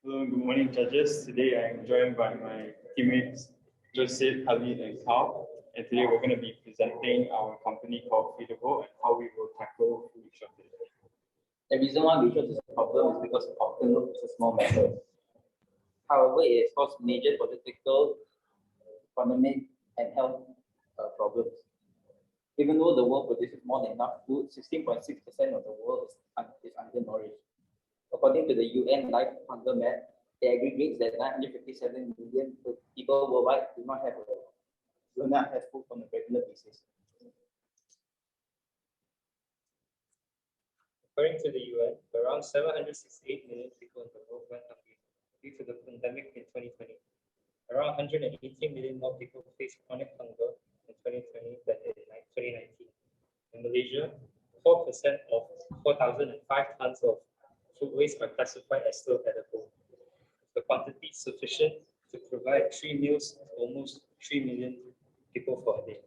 Hello, good morning, judges. Today I'm joined by my teammates, Joseph, Khalid, and Carl. And today we're going to be presenting our company called Feedible and how we will tackle food shortage. The reason why we chose this problem is because it often looks a small matter. However, it has caused major political, economic, and health problems. Even though the world produces more than enough food, 16.6% of the world is undernourished. According to the UN Life Hunger Map, it aggregates that 957 million people worldwide do not have food on a regular basis. According to the UN, around 768 million people in the world went hungry due to the pandemic in 2020. Around 180 million more people faced chronic hunger in 2020 than in 2019. In Malaysia, 4% of 4,005 tons of food waste are classified as still edible. The quantity is sufficient to provide 3 meals to almost 3 million people for a day.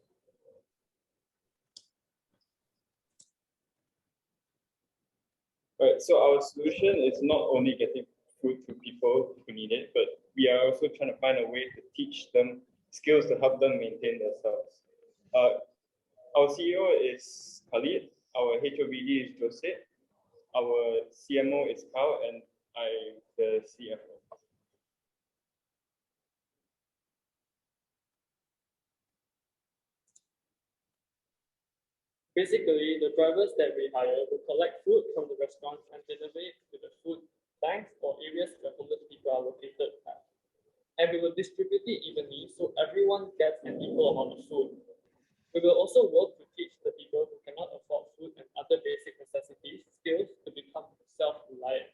Alright, so our solution is not only getting food to people who need it, but we are also trying to find a way to teach them skills to help them maintain themselves. Our CEO is Khalid, our HOBD is Joseph, our CMO is Carl, and I'm the CFO. Basically, the drivers that we hire will collect food from the restaurants and deliver it to the food banks or areas where homeless people are located at. And we will distribute it evenly so everyone gets an equal amount of food. We will also work to teach the people who cannot afford food and other basic necessities skills to become self-reliant.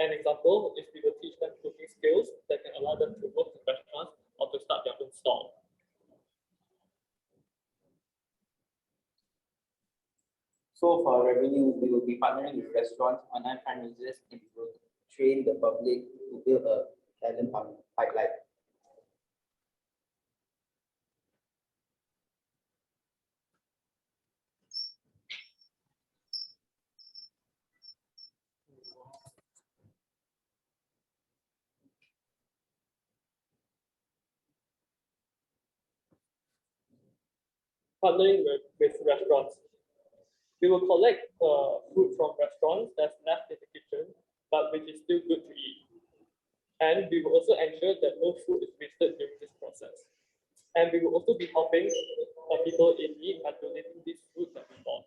An example is we will teach them cooking skills that can allow them to work in restaurants or to start their own stall. So for revenue, we will be partnering with restaurants, online fundraisers, and we will train the public to build a talent pipeline. Partnering with restaurants. We will collect food from restaurants that's left in the kitchen, but which is still good to eat. And we will also ensure that no food is wasted during this process. And we will also be helping people in need by donating this food that we bought.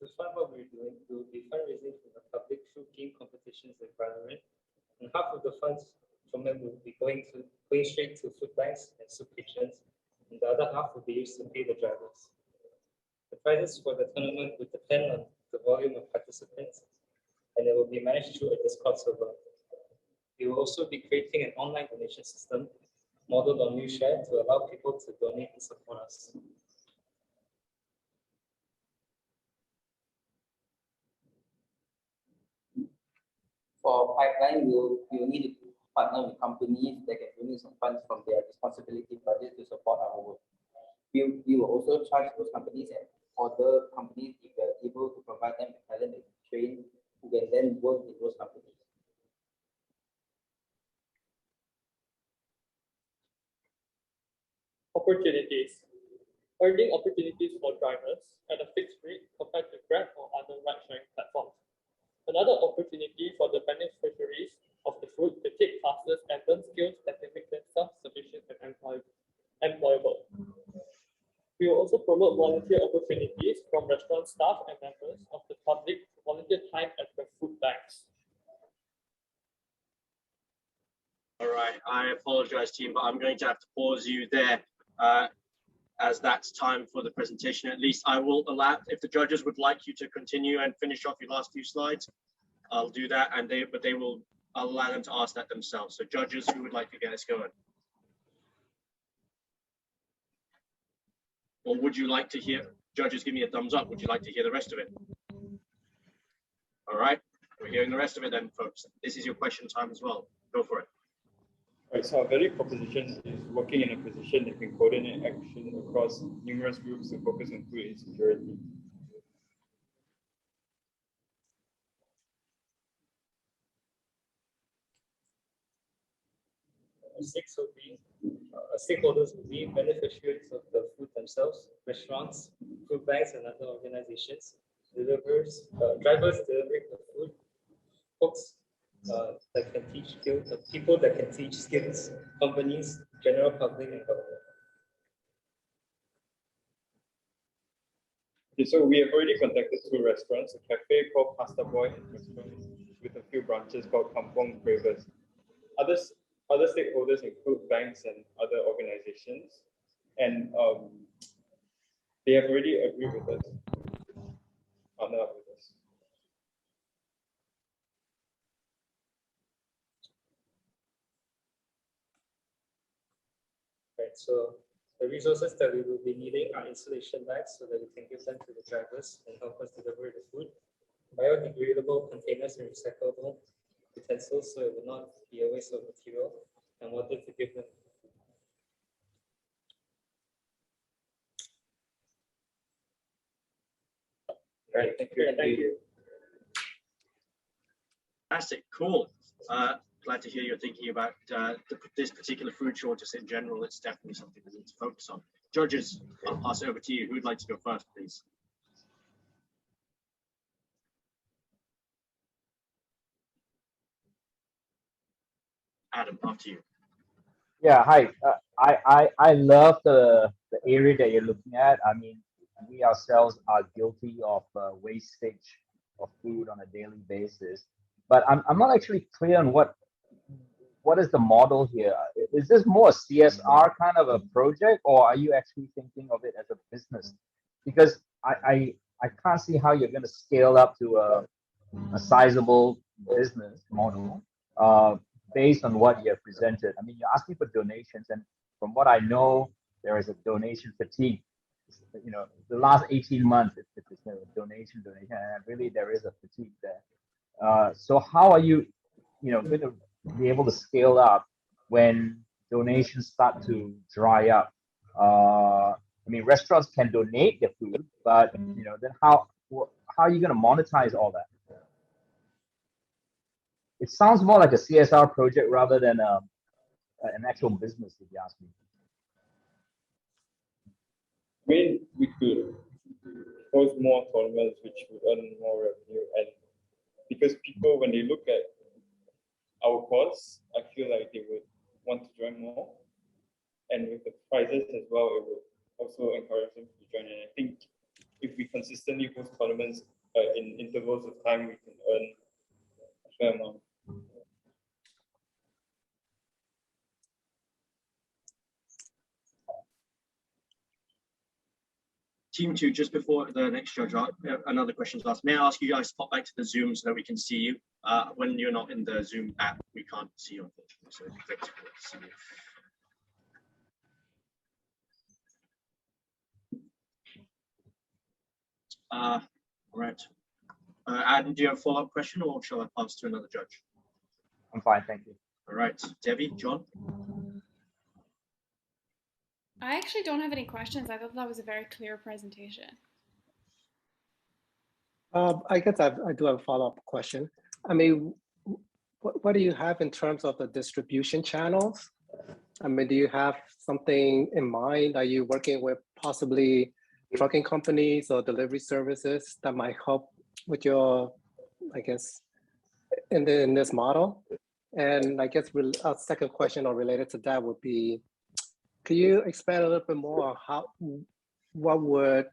To fund what we're doing, we will be fundraising for the public food game competitions environment, and half of the funds from them will be going straight to food banks and soup kitchens, and the other half will be used to pay the drivers. The prizes for the tournament will depend on the volume of participants, and it will be managed through a Discord server. We will also be creating an online donation system modeled on NewShare to allow people to donate and support us. For pipeline, we will need to partner with companies that can donate some funds from their responsibility budget to support our work. We will also charge those companies and other companies if we are able to provide them with talent and train who can then work in those companies. Opportunities. Earning opportunities for drivers at a fixed rate compared to Grab or other ride-sharing platforms. Another opportunity for the beneficiaries of the food to take classes and learn skills that can make them self-sufficient and employable. We will also promote volunteer opportunities from restaurant staff and members of the public to volunteer time at the food banks. All right, I apologize, team, but I'm going to have to pause you there as that's time for the presentation. At least I will allow, if the judges would like you to continue and finish off your last few slides, I'll do that, and I'll allow them to ask that themselves. So judges who would like to get us going. Or would you like to hear, judges give me a thumbs up, would you like to hear the rest of it? All right, we're hearing the rest of it then, folks. This is your question time as well. Go for it. Right, so our value proposition is working in a position that can coordinate action across numerous groups to focus on food insecurity. Stakeholders will be beneficiaries of the food themselves, restaurants, food banks, and other organizations, drivers delivering the food, folks that can teach skills, people that can teach skills, companies, general public, and government. Okay, so we have already contacted 2 restaurants, a cafe called Pasta Boy and restaurant with a few branches called Kampong Cravers. Other stakeholders include banks and other organizations, and they have already agreed with us, partner up with us. Right, so the resources that we will be needing are installation bags so that we can give them to the drivers and help us deliver the food, biodegradable containers and recyclable utensils so it will not be a waste of material, and water to give them. Right, thank you. Thank you. Fantastic, cool. Glad to hear you're thinking about this particular food shortage in general. It's definitely something we need to focus on. Judges, I'll pass it over to you. Who'd like to go first, please? Adam, after you. Yeah, hi. I love the area that you're looking at. I mean, we ourselves are guilty of wastage of food on a daily basis. But I'm not actually clear on what is the model here. Is this more a CSR kind of a project, or are you actually thinking of it as a business? Because I can't see how you're going to scale up to a sizable business model based on what you have presented. I mean, you're asking for donations, and from what I know, there is a donation fatigue. You know, the last 18 months, it's a donation, and really there is a fatigue there. So how are you, going to be able to scale up when donations start to dry up? I mean, restaurants can donate their food, but then how are you going to monetize all that? It sounds more like a CSR project rather than an actual business, if you ask me. I mean, we could host more tournaments which would earn more revenue, and because people, when they look at our course, I feel like they would want to join more, and with the prizes as well, it would also encourage them to join. And I think if we consistently host tournaments in intervals of time, we can earn a fair amount. Team 2, just before the next judge, another question is asked. May I ask you guys to pop back to the Zoom so that we can see you? When you're not in the Zoom app, we can't see you, unfortunately, so it'd be great to see you. All right. Adam, do you have a follow-up question, or shall I pass to another judge? I'm fine, thank you. All right, Debbie, John? I actually don't have any questions. I thought that was a very clear presentation. I guess I do have a follow-up question. I mean, what do you have in terms of the distribution channels? I mean, do you have something in mind? Are you working with possibly trucking companies or delivery services that might help with your, I guess, in this model? And I guess a second question or related to that would be, could you expand a little bit more on what would,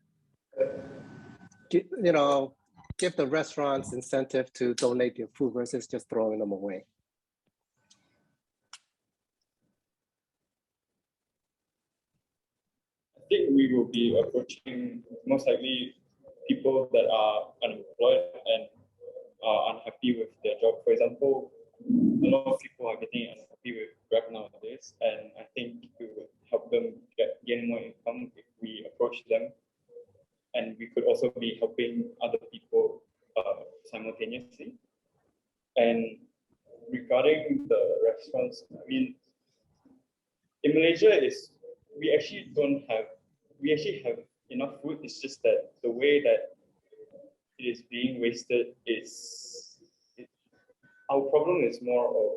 give the restaurants incentive to donate their food versus just throwing them away? I think we will be approaching most likely people that are unemployed and are unhappy with their job. For example, a lot of people are getting unhappy with Grab nowadays, and I think it would help them gain more income if we approach them. And we could also be helping other people simultaneously. And regarding the restaurants, I mean, in Malaysia, we actually have enough food. It's just that the way that it is being wasted our problem is more of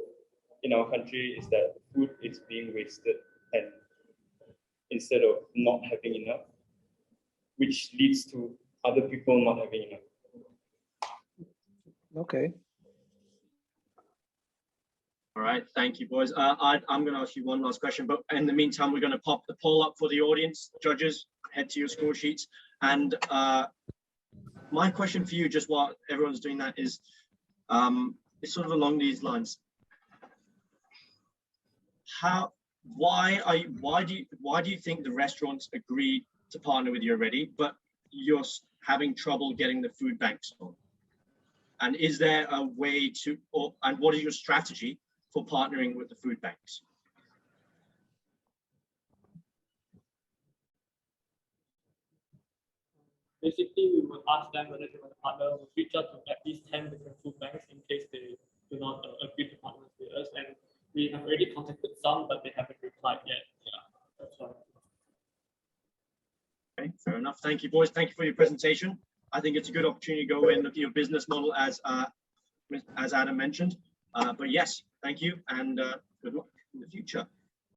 in our country is that food is being wasted and instead of not having enough, which leads to other people not having enough. Okay. All right, thank you, boys. I'm going to ask you one last question, but in the meantime, we're going to pop the poll up for the audience. Judges, head to your score sheets. And my question for you, just while everyone's doing that, is it's sort of along these lines. Why do you think the restaurants agreed to partner with you already, but you're having trouble getting the food banks on? And is there a way to, and what is your strategy for partnering with the food banks? Basically, we would ask them whether they want to partner. We'll reach out to at least 10 different food banks in case they do not agree to partner with us. And we have already contacted some, but they haven't replied yet. Yeah, that's why. Okay, fair enough. Thank you, boys. Thank you for your presentation. I think it's a good opportunity to go in and look at your business model as Adam mentioned. But yes, thank you, and good luck in the future.